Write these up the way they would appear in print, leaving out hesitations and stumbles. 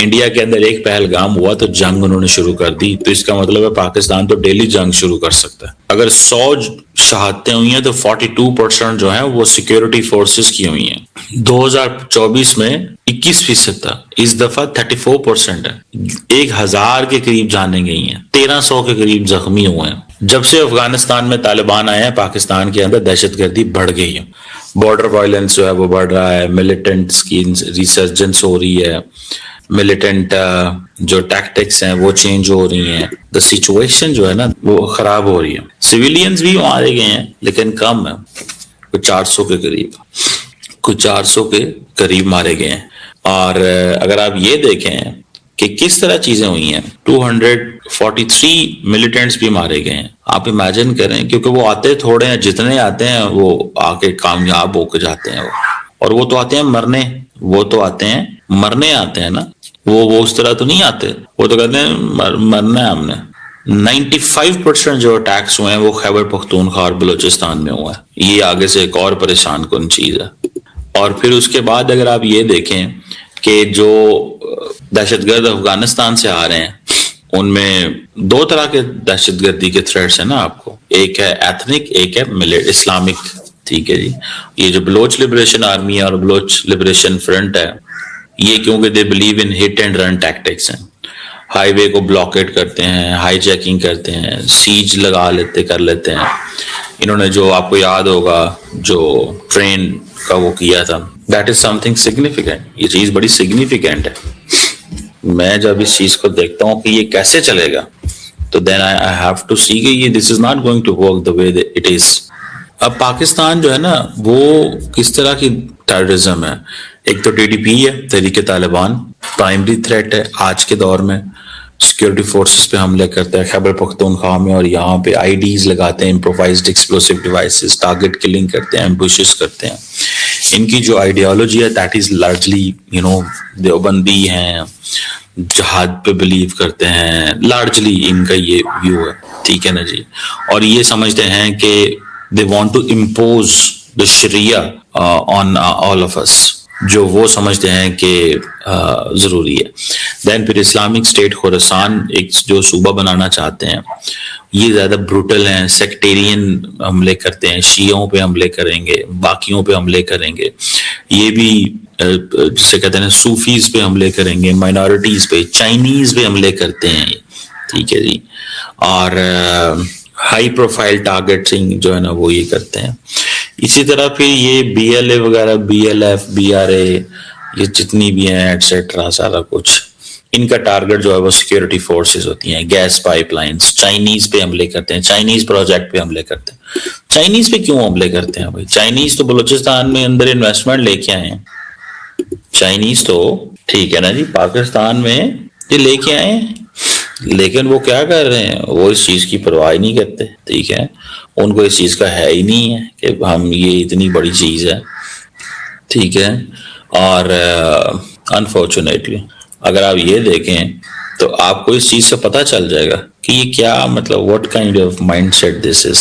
India के अंदर एक पहलगाम हुआ तो जंग उन्होंने शुरू कर दी, तो इसका मतलब है पाकिस्तान तो डेली जंग शुरू कर सकता है। अगर 100 शहादतें हुई हैं तो 42% जो है वो सिक्योरिटी फोर्सेस की हुई हैं। 2024 में 21% था, इस दफा 34% है। 1000 के करीब जाने गई हैं, 1300 के करीब जख्मी हुए हैं। जब से अफगानिस्तान में तालिबान आए हैं, पाकिस्तान के अंदर दहशतगर्दी बढ़ गई है, बॉर्डर वायलेंस जो है वो बढ़ रहा है, मिलिटेंट्स की रिसर्जेंस हो रही है, मिलिटेंट जो टैक्टिक्स हैं वो चेंज हो रही हैं, द सिचुएशन जो है ना वो खराब हो रही है। सिविलियंस भी मारे गए हैं लेकिन कम है, कुछ 400 के करीब, कुछ 400 के करीब मारे गए हैं। और अगर आप ये देखें कि किस तरह चीजें हुई हैं, 243 मिलिटेंट्स भी मारे गए हैं। आप इमेजिन करें, क्योंकि वो आते थोड़े हैं, जितने आते हैं वो आके कामयाब होकर जाते हैं और वो तो आते हैं मरने, वो तो आते हैं मरने आते हैं ना, वो उस तरह तो नहीं आते, वो तो कहते हैं मरना है हमने। 95% जो अटैक्स हुए हैं वो खैबर पख्तूनख्वा और बलूचिस्तान में हुआ है। ये आगे से एक और परेशान कुन चीज है। और फिर उसके बाद अगर आप ये देखें कि जो दहशतगर्द अफगानिस्तान से आ रहे हैं उनमें दो तरह के दहशतगर्दी के थ्रेट्स हैं ना आपको, एक है एथनिक, एक है इस्लामिक। ठीक है जी, ये जो बलोच लिबरेशन आर्मी है और बलोच लिबरेशन फ्रंट है, ये क्योंकि they believe in heat and run tactics हैं, हाईवे को ब्लॉकेट करते हैं, हाईजैकिंग करते हैं, सीज लगा लेते कर लेते हैं। इन्होंने जो आपको याद होगा जो ट्रेन का वो किया था, दैट इज समथिंग सिग्निफिकेंट। ये चीज बड़ी सिग्निफिकेंट है। मैं जब इस चीज को देखता हूँ कि ये कैसे चलेगा, तो then I have to see कि ये this is not going to work the way it is. अब पाकिस्तान जो है ना वो किस तरह की टेररिज्म है, एक तो टीडीपी है, तहरीके तालिबान प्राइमरी थ्रेट है आज के दौर में। सिक्योरिटी फोर्सेस पे हमले करते हैं खैबर पख्तूनख्वा में, और यहाँ पे आईडीज लगाते हैं, improvised explosive devices, target killing करते हैं, एम्बुशेस करते हैं। इनकी जो आइडियोलॉजी है दैट इज लार्जली देवबंदी हैं, जहाद पे बिलीव करते हैं, लार्जली इनका ये व्यू है। ठीक है ना जी, और ये समझते हैं कि they want to impose the sharia on all of us, जो वो समझते हैं कि जरूरी है। देन फिर इस्लामिक स्टेट खुरासान एक जो सूबा बनाना चाहते हैं, ये ज्यादा ब्रूटल हैं, सेक्टेरियन हमले करते हैं, शियों पे हमले करेंगे, बाकियों पे हमले करेंगे, ये भी जिसे कहते हैं सूफीज पे हमले करेंगे, माइनॉरिटीज पे, चाइनीज पे हमले करते हैं। ठीक है जी, और हाई प्रोफाइल टारगेटिंग जो है ना वो ये करते हैं। इसी तरह फिर ये बीएलए वगैरह, बीएलएफ, बीआरए, ये जितनी भी हैं एटसेट्रा, सारा कुछ इनका टारगेट जो है वो सिक्योरिटी फोर्सेस होती हैं, गैस पाइपलाइंस। चाइनीज पे हमले करते हैं, चाइनीज प्रोजेक्ट पे हमले करते हैं। चाइनीज पे क्यों हमले करते हैं भाई? चाइनीज तो बलूचिस्तान में अंदर इन्वेस्टमेंट लेके आए हैं, चाइनीज तो ठीक है ना जी, पाकिस्तान में ये लेके आए हैं, लेकिन वो क्या कर रहे हैं, वो इस चीज की परवाह नहीं करते। ठीक है, उनको इस चीज का है ही नहीं है कि हम ये इतनी बड़ी चीज है। ठीक है, और अनफॉर्चुनेटली अगर आप ये देखें तो आपको इस चीज से पता चल जाएगा कि ये क्या मतलब what kind of mindset this is,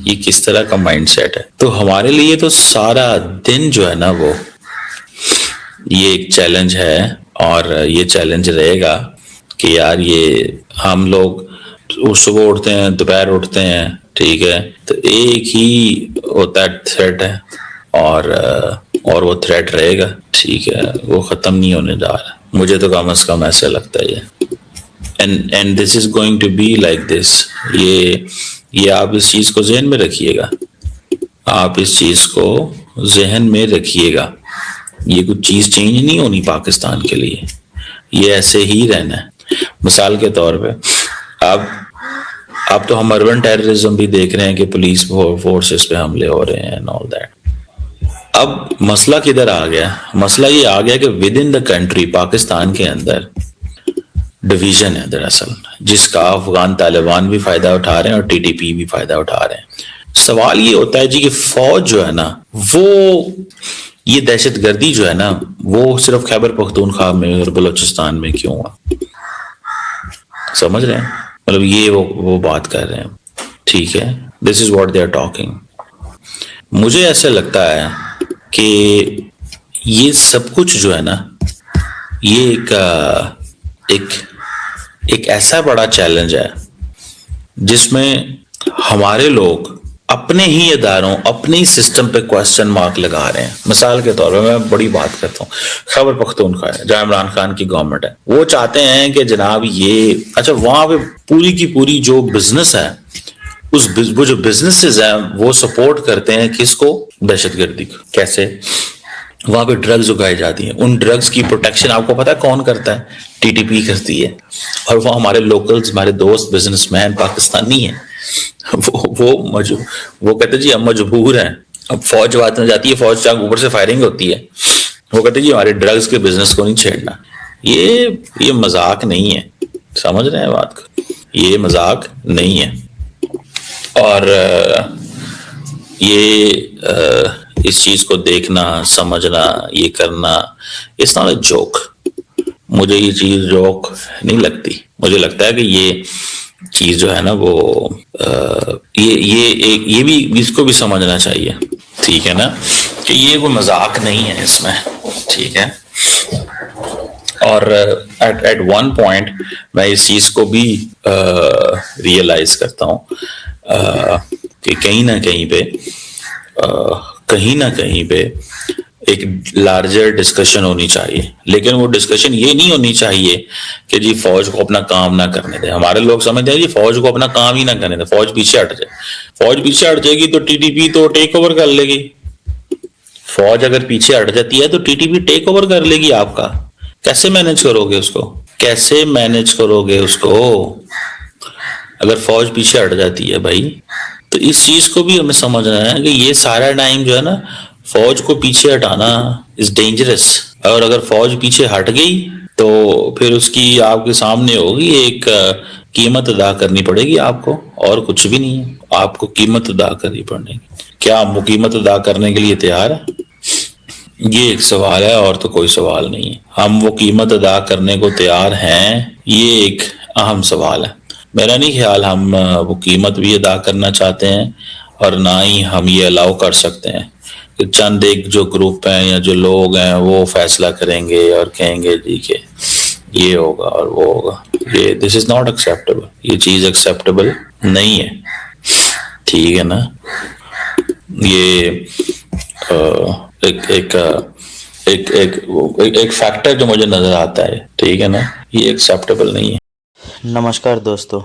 ये किस तरह का माइंडसेट है। तो हमारे लिए तो सारा दिन जो है ना वो ये एक चैलेंज है, और ये चैलेंज रहेगा कि यार ये हम लोग सुबह उठते हैं, दोपहर उठते हैं, ठीक है, तो एक ही होता है थ्रेट है, और वो थ्रेट रहेगा। ठीक है, वो खत्म नहीं होने जा रहा, मुझे तो कम से कम ऐसा लगता है ये। And this is going to be like this. ये आप इस चीज को जहन में रखिएगा, आप इस चीज को जहन में रखिएगा। ये कुछ चीज चेंज नहीं होनी पाकिस्तान के लिए, ये ऐसे ही रहना है। मिसाल के तौर पे अब तो हम अर्बन टेररिज्म भी देख रहे हैं कि पुलिस फोर्सेस पे हमले हो रहे हैं एंड ऑल दैट। अब मसला किधर आ गया? मसला ये आ गया कि with in the country, Pakistan के अंदर डिवीजन है दरअसल, जिसका अफगान तालिबान भी फायदा उठा रहे हैं और टीटीपी भी फायदा उठा रहे हैं। सवाल ये होता है जी कि फौज जो है ना वो ये दहशतगर्दी जो है ना वो सिर्फ खैबर पख्तूनख्वा में और बलूचिस्तान में क्यों हुआ? समझ रहे हैं? मतलब ये वो बात कर रहे हैं। ठीक है, this is what they are talking. मुझे ऐसा लगता है कि ये सब कुछ जो है ना ये एक एक एक ऐसा बड़ा चैलेंज है जिसमें हमारे लोग अपने ही इदारों, अपने ही सिस्टम पे क्वेश्चन मार्क लगा रहे हैं। मिसाल के तौर पे मैं बड़ी बात करता हूँ, खैबर पख्तूनख्वा है जहाँ इमरान खान की गवर्नमेंट है, वो चाहते हैं कि जनाब ये अच्छा वहां पे पूरी की पूरी जो बिजनेस है वो जो बिजनेसेस हैं वो सपोर्ट करते हैं किसको? दहशतगर्दी को। कैसे? वहां पे ड्रग्स उगाई जाती हैं, उन ड्रग्स की प्रोटेक्शन आपको पता है कौन करता है? टीटीपी करती है। और वो हमारे लोकल्स, हमारे दोस्त बिजनेसमैन पाकिस्तानी हैं, वो कहते जी हम मजबूर हैं। अब फौज बात में जाती है, फौज से ऊपर से फायरिंग होती है, वो कहते जी हमारे ड्रग्स के बिजनेस को नहीं छेड़ना। ये मजाक नहीं है, समझ रहे हैं बात को? ये मजाक नहीं है। और इस चीज को देखना, समझना, ये करना, इट्स नॉट अ जोक। मुझे ये चीज जोक नहीं लगती। मुझे लगता है कि ये चीज जो है ना वो ये भी इसको भी समझना चाहिए, ठीक है ना, कि ये कोई मजाक नहीं है इसमें, ठीक है। और एट वन पॉइंट मैं इस चीज को भी रियलाइज करता हूँ कि कहीं ना कहीं पे एक लार्जर डिस्कशन होनी चाहिए। लेकिन वो डिस्कशन ये नहीं होनी चाहिए कि जी फौज को अपना काम ना करने दे। हमारे लोग समझते हैं जी फौज को अपना काम ही ना करने दे, फौज पीछे हट जाए। फौज पीछे हट जाएगी तो टीटीपी तो टेक ओवर कर लेगी। फौज अगर पीछे हट जाती है तो टीटीपी टेक ओवर कर लेगी आपका। कैसे मैनेज करोगे उसको? कैसे मैनेज करोगे उसको अगर फौज पीछे हट जाती है भाई? तो इस चीज को भी हमें समझना है कि ये सारा टाइम जो है ना, फौज को पीछे हटाना इज डेंजरस। और अगर फौज पीछे हट गई तो फिर उसकी आपके सामने होगी एक कीमत अदा करनी पड़ेगी आपको, और कुछ भी नहीं है। आपको कीमत अदा करनी पड़ेगी। क्या आप वो कीमत अदा करने के लिए तैयार है? ये एक सवाल है और तो कोई सवाल नहीं है। हम वो कीमत अदा करने को तैयार हैं, ये एक अहम सवाल है। मेरा नहीं ख्याल हम वो कीमत भी अदा करना चाहते हैं, और ना ही हम ये अलाउ कर सकते हैं कि चंद एक जो ग्रुप हैं या जो लोग हैं वो फैसला करेंगे और कहेंगे जी के ये होगा और वो होगा। ये दिस इज नॉट एक्सेप्टेबल। ये चीज एक्सेप्टेबल नहीं है, ठीक है ना। ये एक एक एक एक एक फैक्टर जो मुझे नजर आता है, ठीक है ना, ये एक्सेप्टेबल नहीं है। नमस्कार दोस्तों।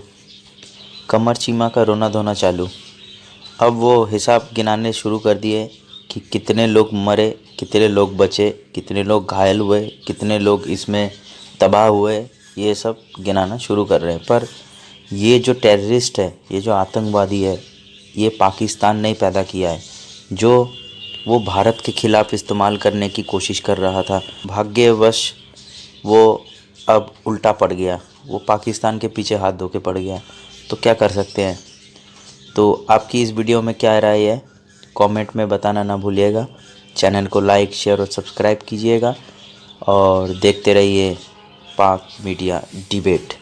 कमर चीमा का रोना धोना चालू। अब वो हिसाब गिनाने शुरू कर दिए कि कितने लोग मरे, कितने लोग बचे, कितने लोग घायल हुए, कितने लोग इसमें तबाह हुए। ये सब गिनाना शुरू कर रहे हैं। पर ये जो टेररिस्ट है, ये जो आतंकवादी है, ये पाकिस्तान ने पैदा किया है, जो वो भारत के ख़िलाफ़ इस्तेमाल करने की कोशिश कर रहा था। भाग्यवश वो अब उल्टा पड़ गया, वो पाकिस्तान के पीछे हाथ धो के पड़ गया। तो क्या कर सकते हैं? तो आपकी इस वीडियो में क्या राय है, कमेंट में बताना ना भूलिएगा। चैनल को लाइक, शेयर और सब्सक्राइब कीजिएगा और देखते रहिए पाक मीडिया डिबेट।